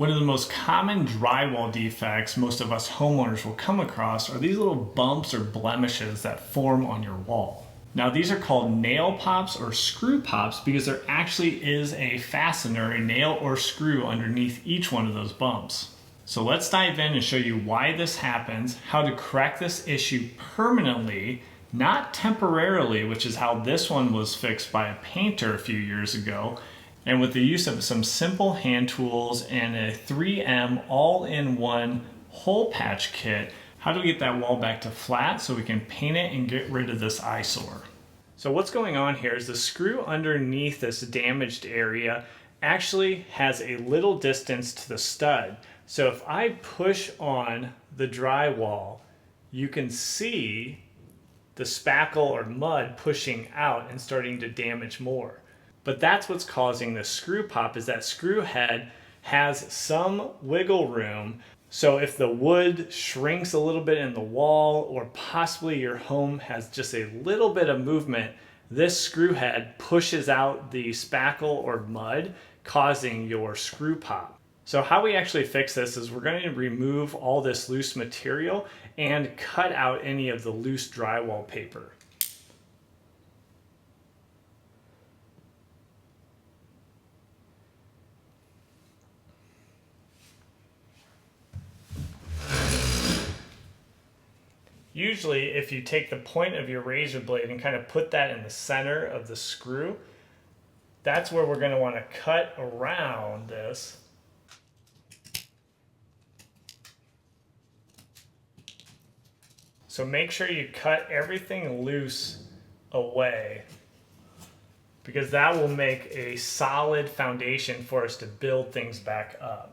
One of the most common drywall defects most of us homeowners will come across are these little bumps or blemishes that form on your wall. Now these are called nail pops or screw pops because there actually is a fastener, a nail or screw underneath each one of those bumps. So let's dive in and show you why this happens, how to correct this issue permanently, not temporarily, which is how this one was fixed by a painter a few years ago, and with the use of some simple hand tools and a 3M all-in-one hole patch kit, how to get that wall back to flat so we can paint it and get rid of this eyesore. So what's going on here is the screw underneath this damaged area actually has a little distance to the stud. So if I push on the drywall, you can see the spackle or mud pushing out and starting to damage more. But that's what's causing the screw pop, is that screw head has some wiggle room. So if the wood shrinks a little bit in the wall, or possibly your home has just a little bit of movement, this screw head pushes out the spackle or mud, causing your screw pop. So how we actually fix this is we're going to remove all this loose material and cut out any of the loose drywall paper. Usually, if you take the point of your razor blade and kind of put that in the center of the screw, that's where we're going to want to cut around this. So make sure you cut everything loose away, because that will make a solid foundation for us to build things back up.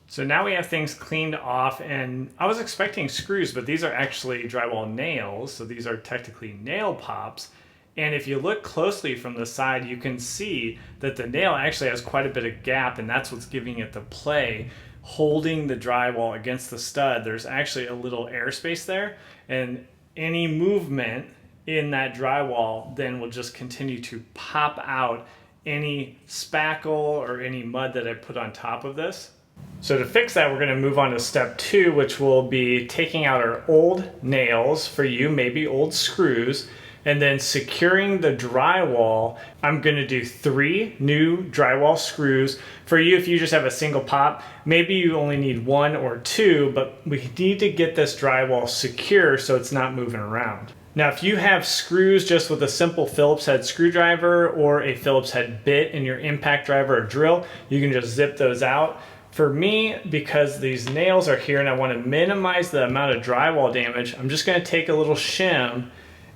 So now we have things cleaned off, and I was expecting screws, but these are actually drywall nails. So these are technically nail pops. And if you look closely from the side, you can see that the nail actually has quite a bit of gap, and that's what's giving it the play, holding the drywall against the stud. There's actually a little airspace there, and any movement in that drywall then will just continue to pop out any spackle or any mud that I put on top of this. So to fix that, we're going to move on to step 2, which will be taking out our old nails, for you maybe old screws, and then securing the drywall. I'm going to do 3 new drywall screws. For you, if you just have a single pop, maybe you only need 1 or 2, but we need to get this drywall secure so it's not moving around. Now, if you have screws just with a simple Phillips head screwdriver or a Phillips head bit in your impact driver or drill, you can just zip those out. For me, because these nails are here and I want to minimize the amount of drywall damage, I'm just going to take a little shim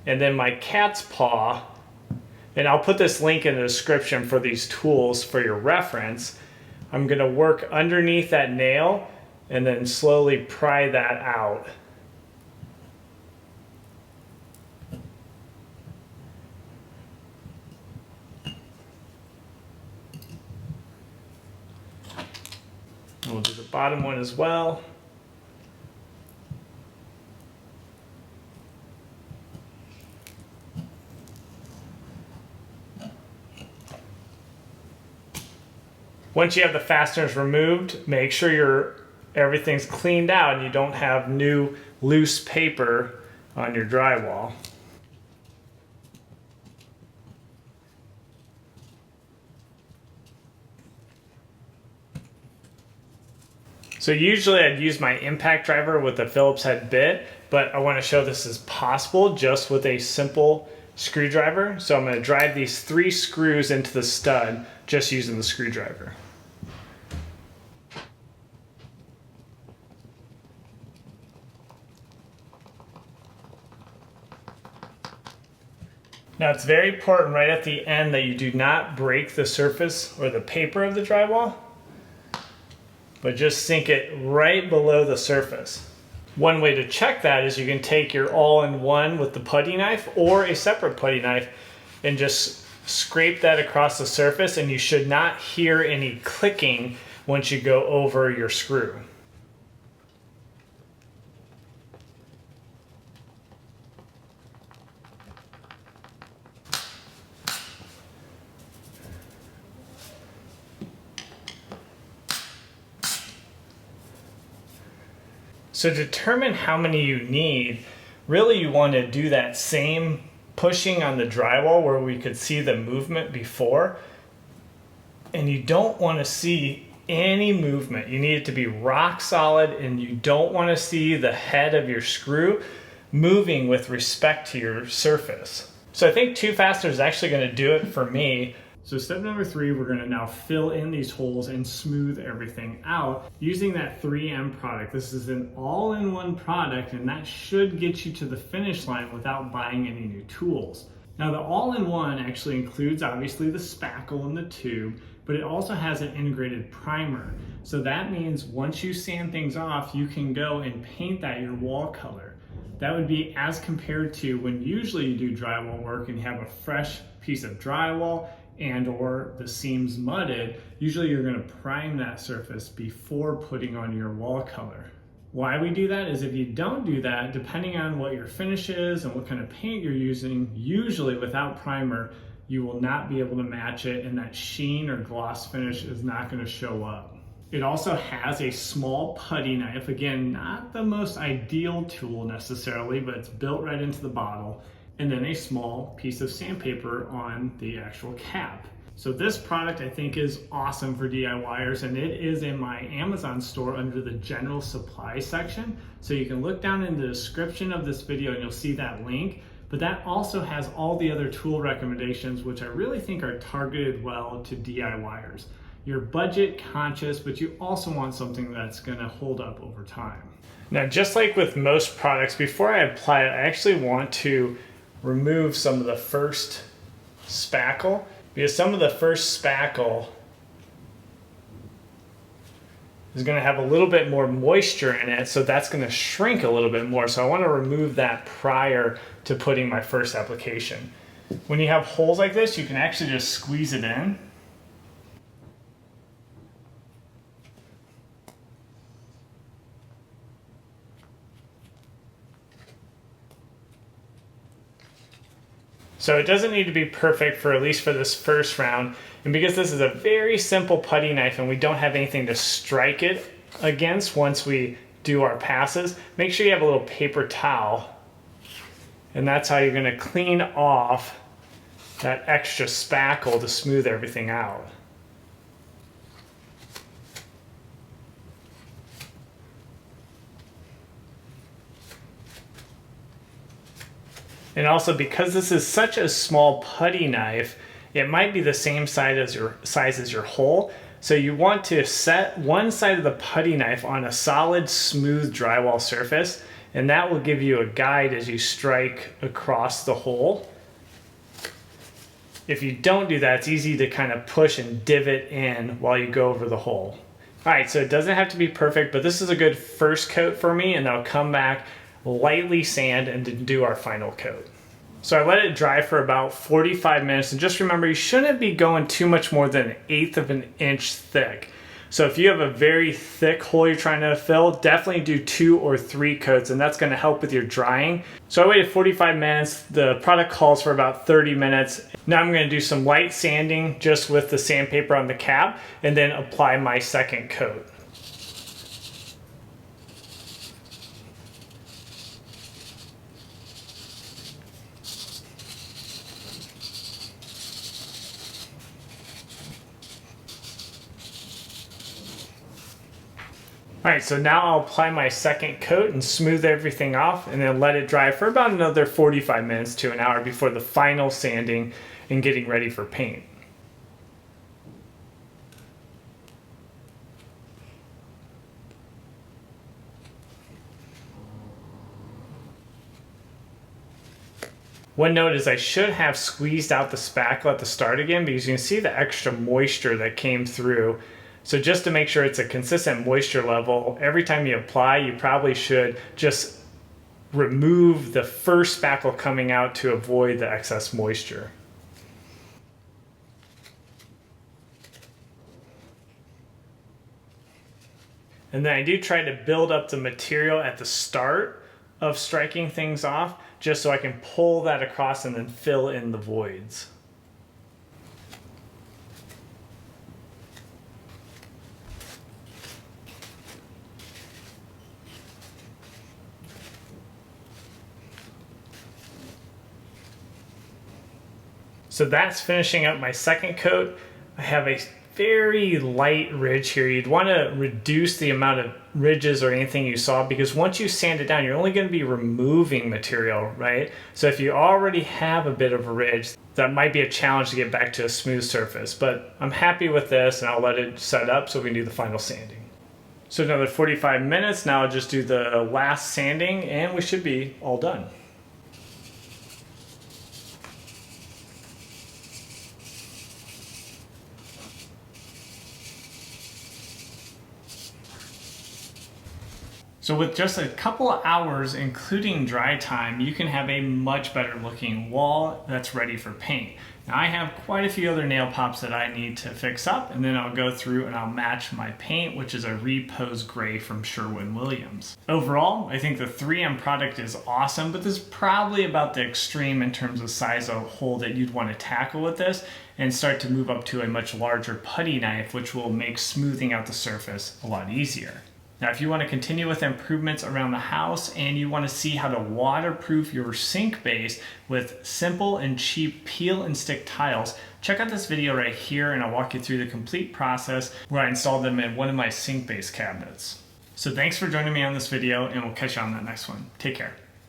and then my cat's paw, and I'll put this link in the description for these tools for your reference. I'm going to work underneath that nail and then slowly pry that out. And we'll do the bottom one as well. Once you have the fasteners removed, make sure everything's cleaned out and you don't have new loose paper on your drywall. So usually I'd use my impact driver with a Phillips head bit, but I want to show this is possible just with a simple screwdriver. So I'm going to drive these 3 screws into the stud just using the screwdriver. Now it's very important right at the end that you do not break the surface or the paper of the drywall, but just sink it right below the surface. One way to check that is you can take your all-in-one with the putty knife or a separate putty knife and just scrape that across the surface, and you should not hear any clicking once you go over your screw. So to determine how many you need, really you want to do that same pushing on the drywall where we could see the movement before. And you don't want to see any movement. You need it to be rock solid, and you don't want to see the head of your screw moving with respect to your surface. So I think 2 fastener is actually going to do it for me. So step number 3, we're going to now fill in these holes and smooth everything out using that 3M product. This is an all-in-one product, and that should get you to the finish line without buying any new tools. Now the all-in-one actually includes obviously the spackle and the tube, but it also has an integrated primer. So that means once you sand things off, you can go and paint that your wall color. That would be as compared to when usually you do drywall work and you have a fresh piece of drywall and or the seams mudded, usually you're gonna prime that surface before putting on your wall color. Why we do that is if you don't do that, depending on what your finish is and what kind of paint you're using, usually without primer, you will not be able to match it, and that sheen or gloss finish is not gonna show up. It also has a small putty knife. Again, not the most ideal tool necessarily, but it's built right into the bottle. And then a small piece of sandpaper on the actual cap. So this product I think is awesome for DIYers, and it is in my Amazon store under the general supply section. So you can look down in the description of this video and you'll see that link. But that also has all the other tool recommendations, which I really think are targeted well to DIYers. You're budget conscious, but you also want something that's gonna hold up over time. Now, just like with most products, before I apply it, I actually want to remove some of the first spackle, because some of the first spackle is going to have a little bit more moisture in it, so that's going to shrink a little bit more. So I want to remove that prior to putting my first application. When you have holes like this, you can actually just squeeze it in. So it doesn't need to be perfect for at least for this first round. And because this is a very simple putty knife and we don't have anything to strike it against once we do our passes, make sure you have a little paper towel. And that's how you're gonna clean off that extra spackle to smooth everything out. And also, because this is such a small putty knife, it might be the same size as your hole. So you want to set one side of the putty knife on a solid, smooth drywall surface, and that will give you a guide as you strike across the hole. If you don't do that, it's easy to kind of push and divot in while you go over the hole. All right, so it doesn't have to be perfect, but this is a good first coat for me, and I'll come back, lightly sand, and do our final coat. So I let it dry for about 45 minutes, and just remember, you shouldn't be going too much more than 1/8 of an inch thick. So if you have a very thick hole you're trying to fill, definitely do 2 or 3 coats, and that's gonna help with your drying. So I waited 45 minutes, the product calls for about 30 minutes. Now I'm gonna do some light sanding just with the sandpaper on the cap, and then apply my second coat. All right, so now I'll apply my second coat and smooth everything off, and then let it dry for about another 45 minutes to an hour before the final sanding and getting ready for paint. One note is I should have squeezed out the spackle at the start again, because you can see the extra moisture that came through. So just to make sure it's a consistent moisture level, every time you apply, you probably should just remove the first spackle coming out to avoid the excess moisture. And then I do try to build up the material at the start of striking things off, just so I can pull that across and then fill in the voids. So that's finishing up my second coat. I have a very light ridge here. You'd want to reduce the amount of ridges or anything you saw, because once you sand it down, you're only going to be removing material, right? So if you already have a bit of a ridge, that might be a challenge to get back to a smooth surface. But I'm happy with this, and I'll let it set up so we can do the final sanding. So another 45 minutes. Now I'll just do the last sanding and we should be all done. So with just a couple of hours, including dry time, you can have a much better looking wall that's ready for paint. Now I have quite a few other nail pops that I need to fix up, and then I'll go through and I'll match my paint, which is a Repose Gray from Sherwin-Williams. Overall, I think the 3M product is awesome, but this is probably about the extreme in terms of size of hole that you'd want to tackle with this, and start to move up to a much larger putty knife, which will make smoothing out the surface a lot easier. Now, if you want to continue with improvements around the house and you want to see how to waterproof your sink base with simple and cheap peel and stick tiles, check out this video right here and I'll walk you through the complete process where I installed them in one of my sink base cabinets. So thanks for joining me on this video, and we'll catch you on that next one. Take care.